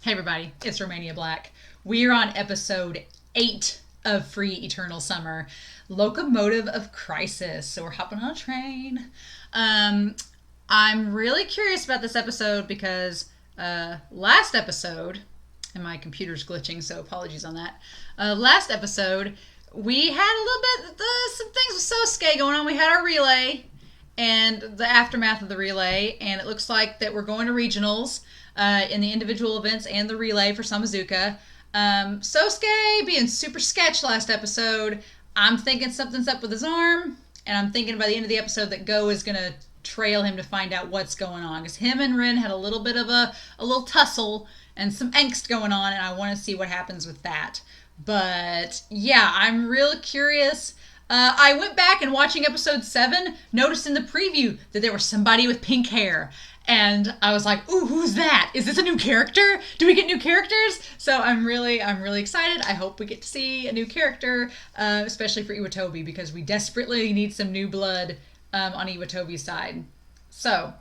Hey everybody, it's Romania Black. We're on episode 8 of Free Eternal Summer, Locomotive of Crisis. So we're hopping on a train. Um, I'm really curious about this episode because last episode, and my computer's glitching, so apologies on that. Last episode, we had a little bit, some things with Sosuke going on. We had our relay and the aftermath of the relay, and it looks like that we're going to regionals in the individual events and the relay for Samazuka. Sosuke being super sketch last episode. I'm thinking something's up with his arm, and I'm thinking by the end of the episode that Go is going to trail him to find out what's going on. Because him and Rin had a little bit of a little tussle and some angst going on, and I want to see what happens with that. But yeah, I'm real curious. I went back and watching episode 7, noticed in the preview that there was somebody with pink hair. And I was like, ooh, who's that? Is this a new character? Do we get new characters? So I'm really excited. I hope we get to see a new character, especially for Iwatobi, because we desperately need some new blood on Iwatobi's side. So,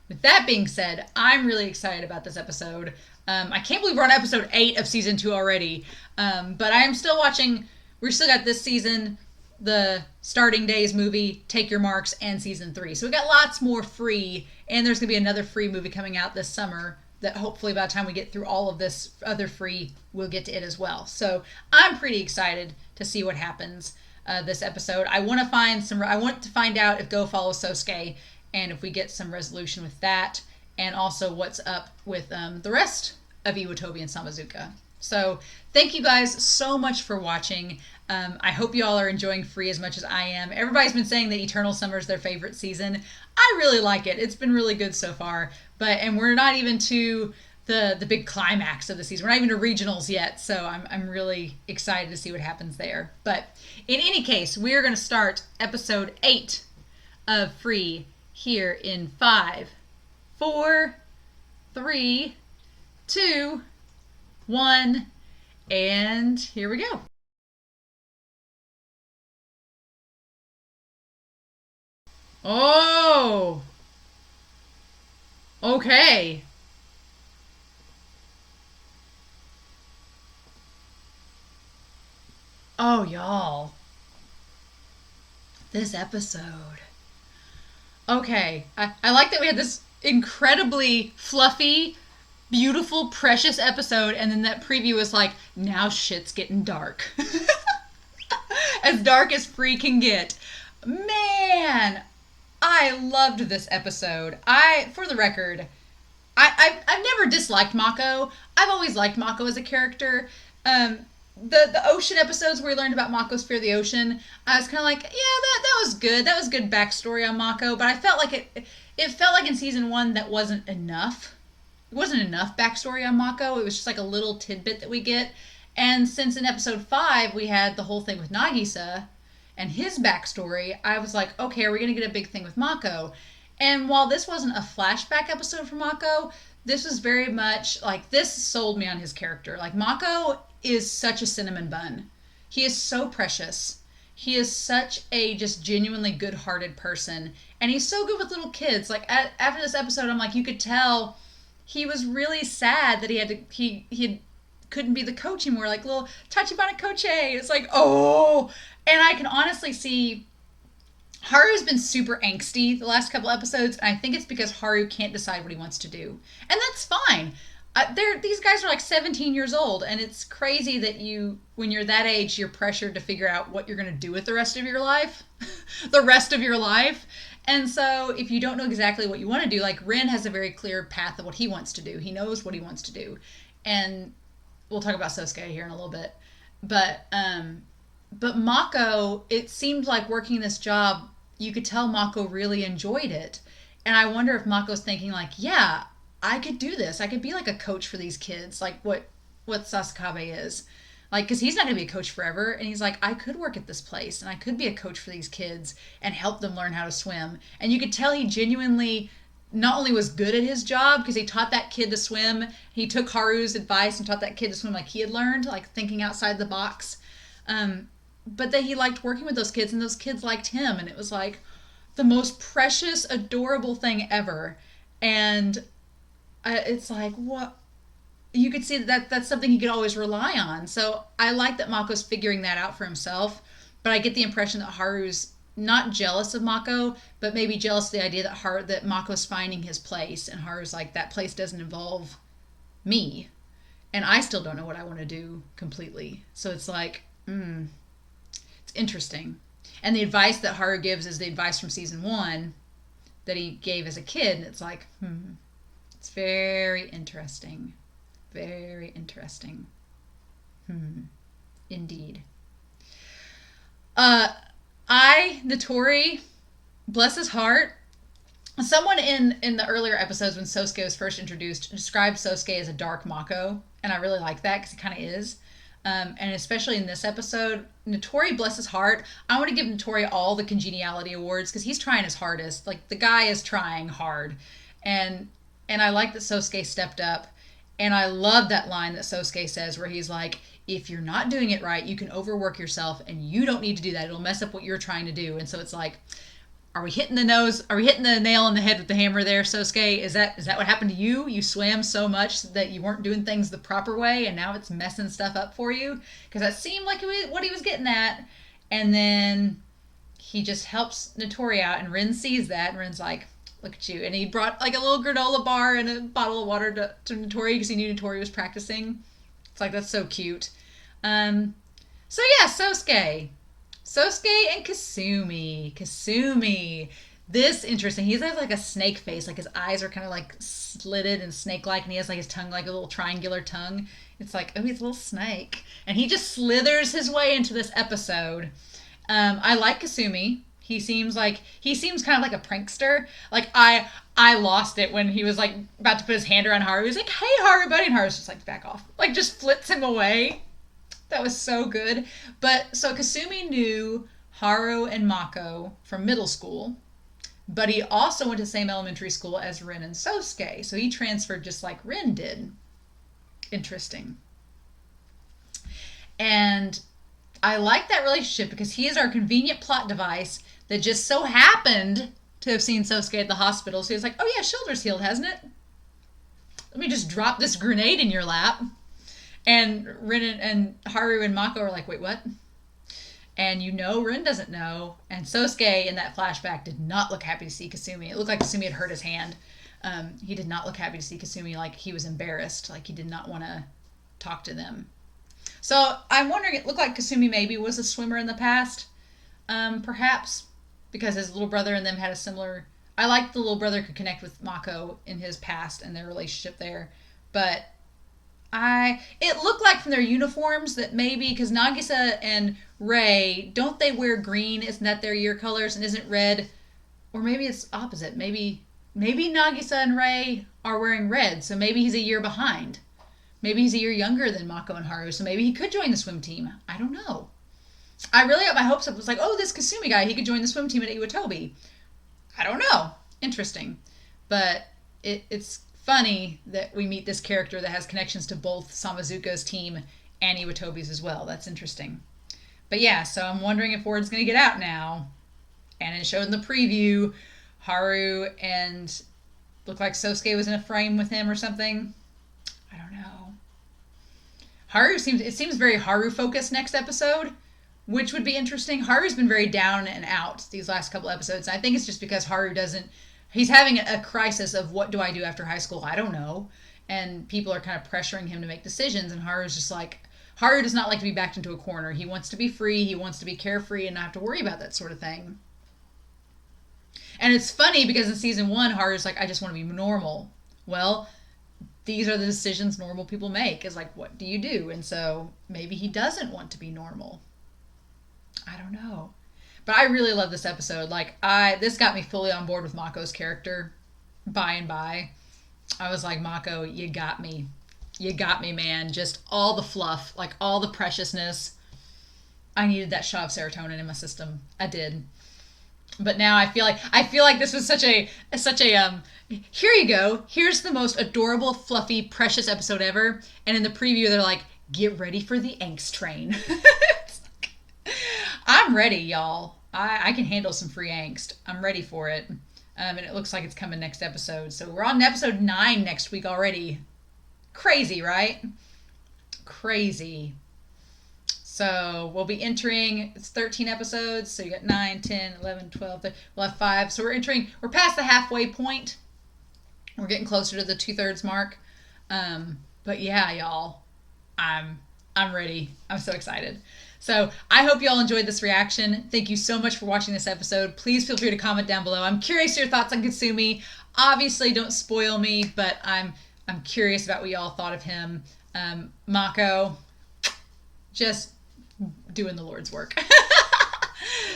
with that being said, I'm really excited about this episode. I can't believe we're on episode 8 of season 2 already. But I am still watching. We're still got this season, the Starting Days movie, Take Your Marks, and season 3. So we got lots more free, and there's going to be another free movie coming out this summer that hopefully by the time we get through all of this other free, we'll get to it as well. So I'm pretty excited to see what happens this episode. I want to find out if Go follows Sosuke, and if we get some resolution with that, and also what's up with the rest of Iwatobi and Samazuka. So thank you guys so much for watching. I hope you all are enjoying Free as much as I am. Everybody's been saying that Eternal Summer is their favorite season. I really like it. It's been really good so far. And we're not even to the big climax of the season. We're not even to regionals yet. So I'm really excited to see what happens there. But in any case, we are going to start episode 8 of Free here in 5, 4, 3, 2, 1, and here we go. Oh, okay. Oh, y'all. This episode. Okay. I like that we had this incredibly fluffy, beautiful, precious episode, and then that preview was like, now shit's getting dark. As dark as Free can get. Man, I loved this episode. For the record, I've never disliked Mako. I've always liked Mako as a character. The ocean episodes where we learned about Mako's fear of the ocean, I was kind of like, yeah, that was good. That was good backstory on Mako. But I felt like it felt like in season 1 that wasn't enough. It wasn't enough backstory on Mako. It was just like a little tidbit that we get. And since in episode 5 we had the whole thing with Nagisa and his backstory, I was like, okay, are we going to get a big thing with Mako? And while this wasn't a flashback episode for Mako, this was very much like, this sold me on his character. Like, Mako is such a cinnamon bun. He is so precious. He is such a just genuinely good-hearted person. And he's so good with little kids. Like, after this episode, I'm like, you could tell he was really sad that he couldn't be the coach anymore. Like, little Tachibana Coche. It's like, oh. And I can honestly see Haru's been super angsty the last couple episodes, and I think it's because Haru can't decide what he wants to do. And that's fine. These guys are like 17 years old, and it's crazy that when you're that age, you're pressured to figure out what you're going to do with the rest of your life. The rest of your life. And so if you don't know exactly what you want to do, like Rin has a very clear path of what he wants to do. He knows what he wants to do. And we'll talk about Sosuke here in a little bit. But Mako, it seemed like working this job, you could tell Mako really enjoyed it. And I wonder if Mako's thinking like, yeah, I could do this. I could be like a coach for these kids, like what Sasakabe is. Like, because he's not going to be a coach forever. And he's like, I could work at this place and I could be a coach for these kids and help them learn how to swim. And you could tell he genuinely not only was good at his job because he taught that kid to swim, he took Haru's advice and taught that kid to swim like he had learned, like thinking outside the box. But that he liked working with those kids and those kids liked him. And it was like the most precious, adorable thing ever. And it's like, what? you could see that that's something he could always rely on. So I like that Mako's figuring that out for himself, but I get the impression that Haru's not jealous of Mako, but maybe jealous of the idea that Mako's finding his place, and Haru's like, that place doesn't involve me, and I still don't know what I want to do completely. So it's like, it's interesting. And the advice that Haru gives is the advice from season 1 that he gave as a kid, and it's like, it's very interesting. Very interesting. Indeed. Notori, bless his heart. Someone in the earlier episodes when Sosuke was first introduced described Sosuke as a dark Mako, and I really like that because he kind of is. And especially in this episode, Notori, bless his heart. I want to give Notori all the congeniality awards because he's trying his hardest. Like, the guy is trying hard, and I like that Sosuke stepped up. And I love that line that Sosuke says where he's like, if you're not doing it right, you can overwork yourself, and you don't need to do that. It'll mess up what you're trying to do. And so it's like, are we hitting the nose? Are we hitting the nail on the head with the hammer there, Sosuke? Is that what happened to you? You swam so much that you weren't doing things the proper way, and now it's messing stuff up for you? Because that seemed like what he was getting at. And then he just helps Notori out, and Rin sees that, and Rin's like, look at you. And he brought like a little granola bar and a bottle of water to Notori because he knew Notori was practicing. It's like, that's so cute. So yeah, Sosuke and Kisumi. This interesting. He has like a snake face. Like, his eyes are kind of like slitted and snake-like, and he has like his tongue like a little triangular tongue. It's like, oh, he's a little snake. And he just slithers his way into this episode. I like Kisumi. He seems kind of like a prankster. Like, I lost it when he was like about to put his hand around Haru. He was like, hey, Haru, buddy. And Haru's just like, back off. Like, just flits him away. That was so good. But so Kisumi knew Haru and Mako from middle school, but he also went to the same elementary school as Rin and Sosuke. So he transferred just like Rin did. Interesting. And I like that relationship because he is our convenient plot device that just so happened to have seen Sosuke at the hospital. So he was like, oh yeah, shoulder's healed, hasn't it? Let me just drop this grenade in your lap. And Rin and Haru and Mako are like, wait, what? And Rin doesn't know. And Sosuke in that flashback did not look happy to see Kisumi. It looked like Kisumi had hurt his hand. He did not look happy to see Kisumi. Like, he was embarrassed. Like, he did not want to talk to them. So I'm wondering, it looked like Kisumi maybe was a swimmer in the past. Perhaps because his little brother and them had a similar... I like the little brother could connect with Mako in his past and their relationship there. But it looked like from their uniforms that maybe, because Nagisa and Rei, don't they wear green? Isn't that their year colors? And isn't red, or maybe it's opposite. Maybe Nagisa and Rei are wearing red, so maybe he's a year behind. Maybe he's a year younger than Mako and Haru, so maybe he could join the swim team. I don't know. I really got my hopes up. It was like, oh, this Kisumi guy, he could join the swim team at Iwatobi. I don't know. Interesting. But it's funny that we meet this character that has connections to both Samazuka's team and Iwatobi's as well. That's interesting. But yeah, so I'm wondering if word's going to get out now. And it showed in the preview, Haru and looked like Sosuke was in a frame with him or something. I don't know. It seems very Haru focused next episode, which would be interesting. Haru's been very down and out these last couple episodes. And I think it's just because he's having a crisis of, what do I do after high school? I don't know. And people are kind of pressuring him to make decisions. And Haru does not like to be backed into a corner. He wants to be free. He wants to be carefree and not have to worry about that sort of thing. And it's funny because in season 1, Haru's like, I just want to be normal. Well, these are the decisions normal people make. Is like, what do you do? And so maybe he doesn't want to be normal. I don't know. But I really love this episode. Like, this got me fully on board with Mako's character by and by. I was like, Mako, you got me. You got me, man. Just all the fluff, like all the preciousness. I needed that shot of serotonin in my system. I did. But now I feel like this was such a here you go. Here's the most adorable, fluffy, precious episode ever. And in the preview, they're like, get ready for the angst train. I'm ready, y'all. I can handle some free angst. I'm ready for it. And it looks like it's coming next episode. So we're on episode 9 next week already. Crazy, right? Crazy. So we'll be entering, it's 13 episodes, so you got 9, 10, 11, 12, 13, we'll have 5. So we're past the halfway point. We're getting closer to the 2/3 mark. But yeah, y'all, I'm I'm ready. I'm so excited. So I hope you all enjoyed this reaction. Thank you so much for watching this episode. Please feel free to comment down below. I'm curious your thoughts on Kisumi. Obviously, don't spoil me, but I'm curious about what y'all thought of him. Mako, just doing the Lord's work.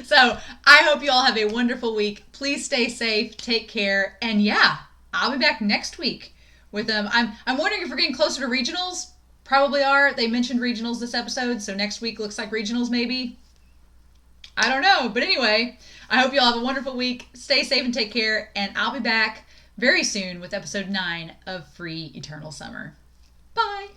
So I hope you all have a wonderful week. Please stay safe, take care, and yeah, I'll be back next week with them. I'm wondering if we're getting closer to regionals. Probably are. They mentioned regionals this episode, so next week looks like regionals maybe. I don't know, but anyway, I hope you all have a wonderful week. Stay safe and take care, and I'll be back very soon with episode 9 of Free Eternal Summer. Bye.